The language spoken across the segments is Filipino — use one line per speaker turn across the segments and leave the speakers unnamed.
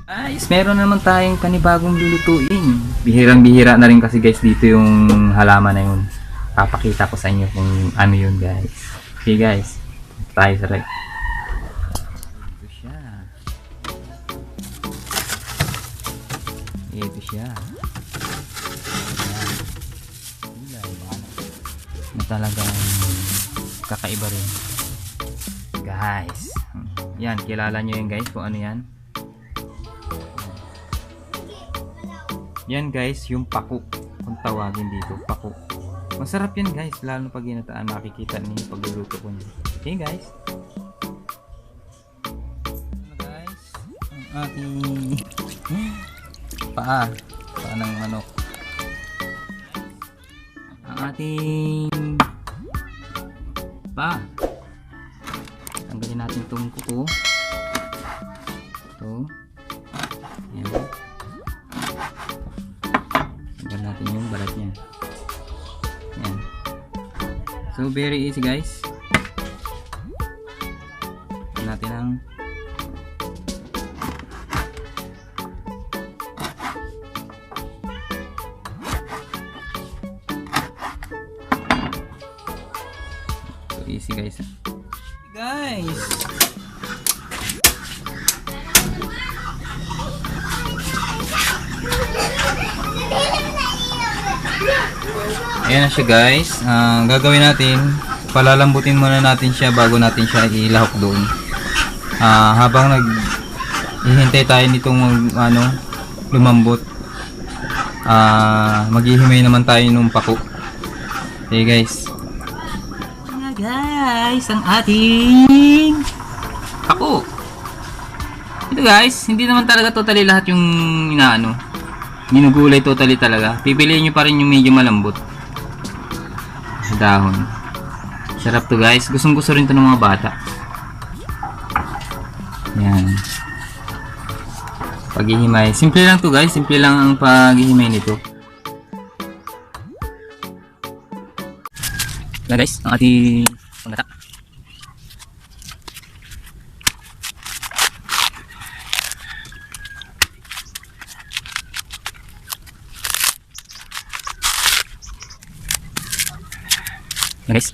Guys, meron naman tayong panibagong lulutuin. Bihirang-bihira na rin kasi guys dito yung halaman na yun. Papakita ko sa inyo kung ano yun guys. Okay guys, tayo sa right. Ito siya. Ito siya. Na talagang kakaiba rin. Guys, yan, kilala nyo yun guys kung ano yan. Yan guys, yung paku kung tawagin dito, paku. Masarap yan guys, lalo pag ginataan, makikita niyo pagluluto ko niyo. Okay guys. Guys, ang ating paa ng manok. Ang ating paa. Tanggalin natin itong kuko. Ito. Yan. Tanggal natin yung balat niya. Yan. So very easy guys. Tanggal natin ang so easy guys. Guys. Ayan na siya guys. Gagawin natin, palalambutin muna natin siya bago natin siya ilahok doon. Habang naghihintay tayo nitong lumambot, maghihimay naman tayo ng pako. Okay guys. Ayan guys, ang ating pako. Ito guys, hindi naman talaga totally lahat yung ginugulay totally talaga. Pipiliin nyo pa rin yung medyo malambot sa dahon. Sarap to guys. Gustong gusto rin to ng mga bata. Yan. Paghihimay. Simple lang to guys. Simple lang ang paghihimay nito. Yan guys, ang ating panggata. Guys.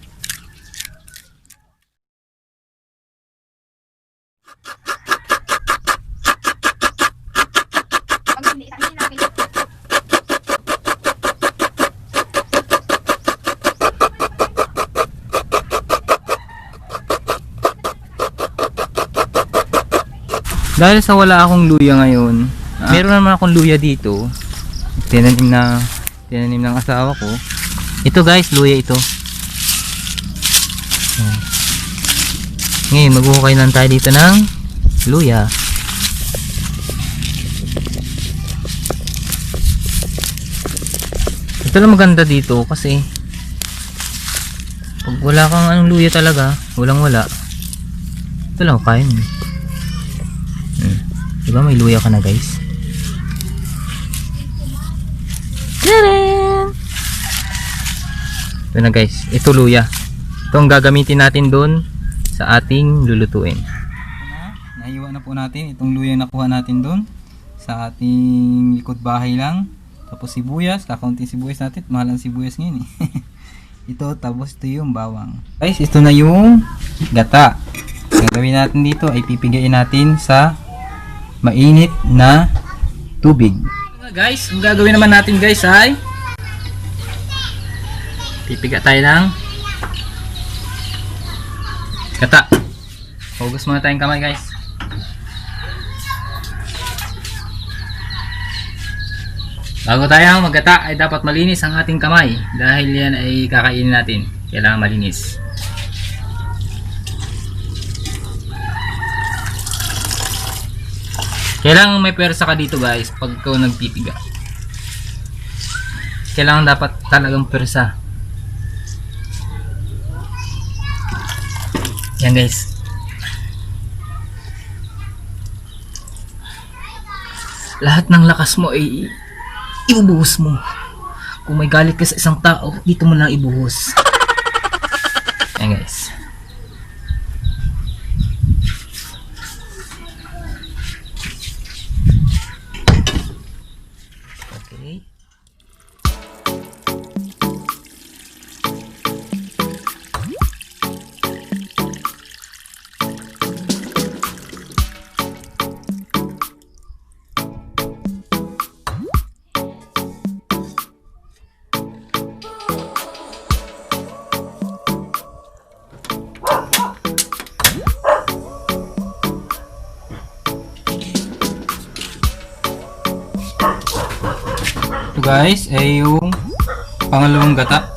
Dahil sa wala akong luya ngayon, meron naman akong luya dito. Tinanim ng asawa ko. Ito guys, luya ito. Ngayon maghuhukay lang tayo dito ng luya. Ito lang maganda dito kasi pag wala kang luya talaga, walang wala, ito lang kain. Diba may luya ka na guys? Tadaan! Ito na guys, ito luya. Ito ang gagamitin natin doon sa ating lulutuin. Nahiwa na po natin itong luya na nakuha natin doon sa ating likod bahay lang. Tapos sibuyas, kakaunting sibuyas natin. Mahal ang sibuyas ngayon eh. Ito, tapos ito yung bawang. Guys, ito na yung gata. Gagawin natin dito ay pipigain natin sa mainit na tubig. Guys, ang gagawin naman natin guys ay pipiga tayo ng gata. Hugas muna tayong kamay guys. Bago tayo maggata ay dapat malinis ang ating kamay dahil yan ay kakainin natin. Kailangan malinis. Kailangan may pwersa ka dito guys pag ikaw nagpipiga. Kailangan dapat talagang pwersa. Yan guys. Lahat ng lakas mo ay ibubuhos mo. Kung may galit ka sa isang tao, dito mo lang ibuhos. Yan guys. guys ay yung pangalawang gata.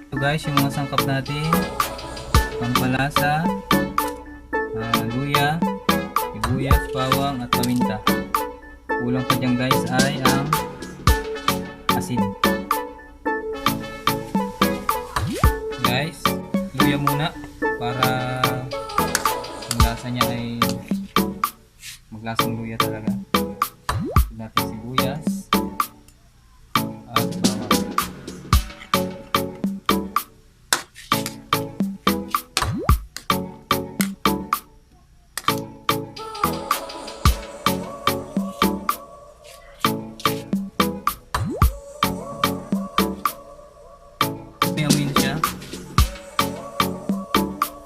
Ito guys yung mga sangkap natin, pampalasa, luya, sibuyas, bawang at paminta. Kulang pa dyan guys ay ang asin. Guys, luya muna para ang lasa niya ay maglasang luya talaga. Natin sibuyas at bawang.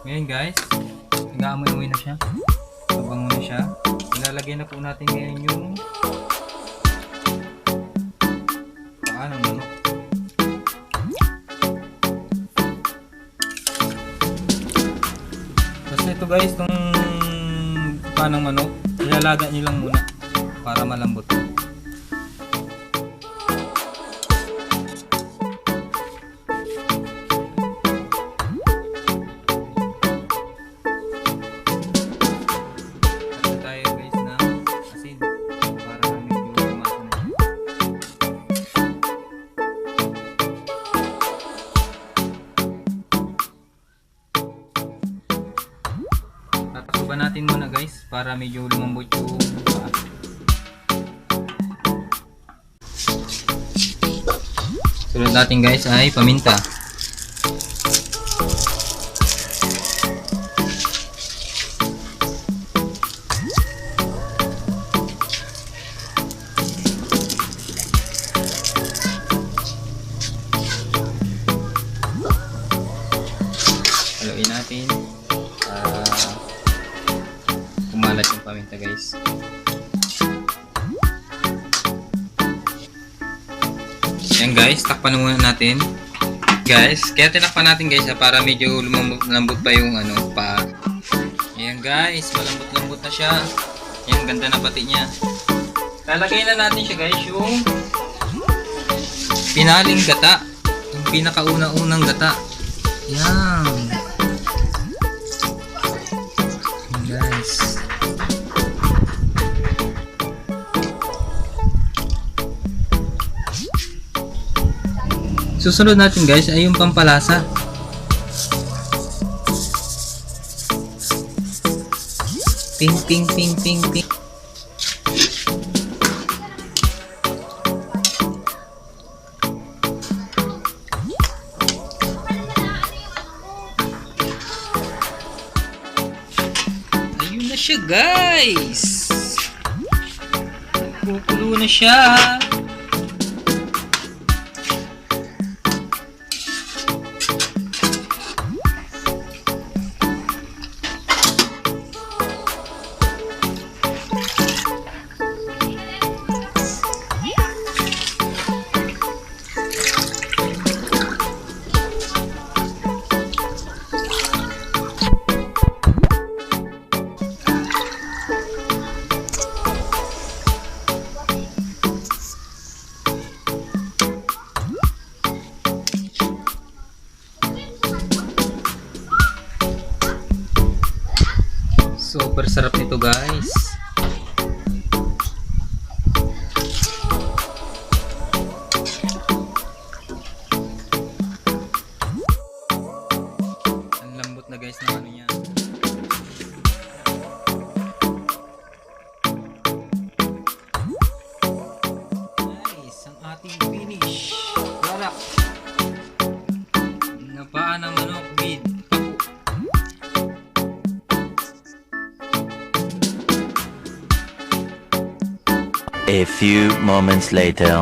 Ngayon guys, nag-aamoy-amoy na siya. Mabango na siya. Ilalagay na po natin ngayon yung paa ng manok. Basta ito guys, itong paa ng manok, ilalaga nyo lang muna para malambot. Tatakpan natin muna guys para medyo lumambot yung paa. Sunod natin guys ay paminta. Haluin natin para kumalat yung paminta guys. Yan guys, takpan muna natin. Guys, kaya tinakpan natin guys para medyo lumambot pa yung pa. Ayan guys, malambot-lambot na siya. Ayan, ganda na pati niya. Lalagay na natin siya guys yung pinaling gata. Yung pinakauna-unang gata. Yan. Guys. Susunod natin guys ay yung pampalasa. Ping ping ping ping ping. Ayun na siya guys. Kukulo na siya. Super sarap nito guys. Ang lambot na guys ng niya. Nice, ang ating finish product. Napaan ng manok with
A few moments later.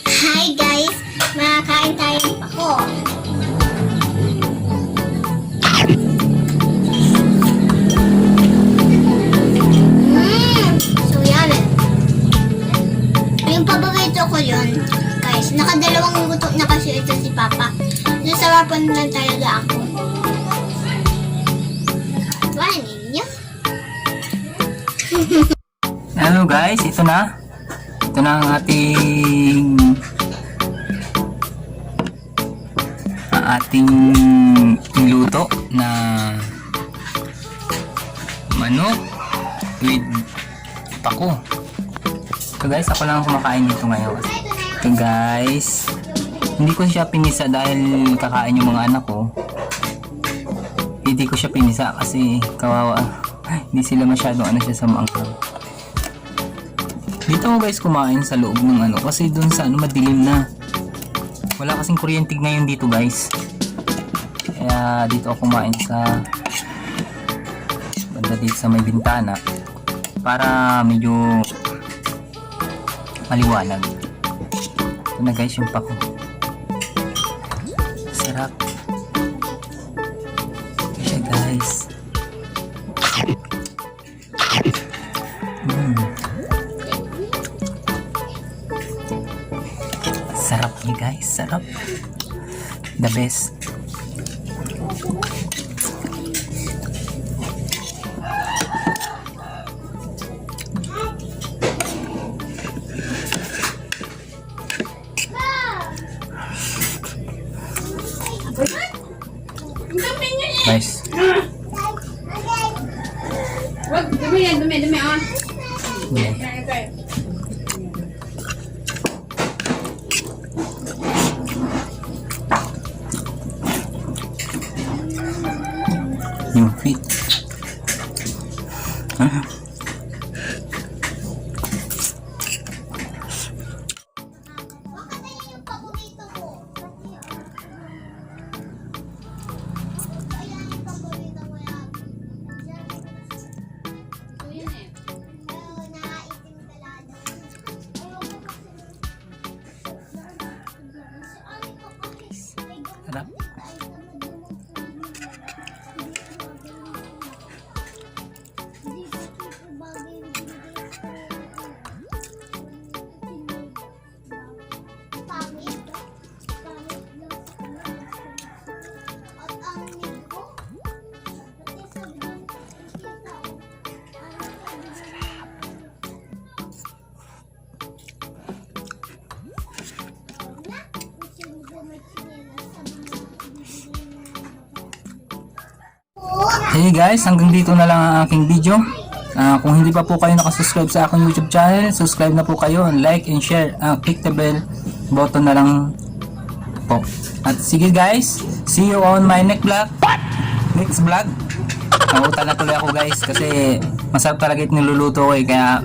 Hi guys! Makakain tayo ng pako. So yummy! Papa. Nasarapan lang talaga ako. Tuwan ninyo.
Hello guys, ito na. Ito na ang ating niluto na manok with pako. So guys, ako lang ang kumakain nito ngayon. So guys, hindi ko siya pinisa dahil kakain yung mga anak ko. Hindi ko siya pinisa kasi kawawa. Hindi sila masyadong siya sa maangkang. Dito ako guys kumain sa loob ng kasi dun sa madilim na. Wala kasing kuryente ngayon dito guys. Kaya dito ako kumain sa banda dito sa may bintana para medyo maliwanag. Ito na guys yung pako. Sarap. Ito siya guys. Sarap niya guys, sarap. The best. Guys,
Wag, dumi yan, dumi on.
yeah. Yung feet.
Baka na yung paborito mo. Ayan yung paborito mo yan. Nakaitim ka lang.
Sarap. Hey guys, hanggang dito na lang ang aking video. Kung hindi pa po kayo nakasubscribe sa aking YouTube channel, subscribe na po kayo, like and share, click the bell button na lang po. At sige guys, see you on my next vlog. Nauutal na tuloy ako guys kasi masarap talaga itong niluluto ko kaya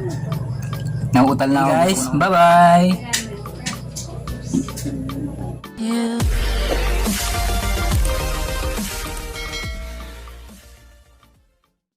nauutal na ako guys. Bye bye.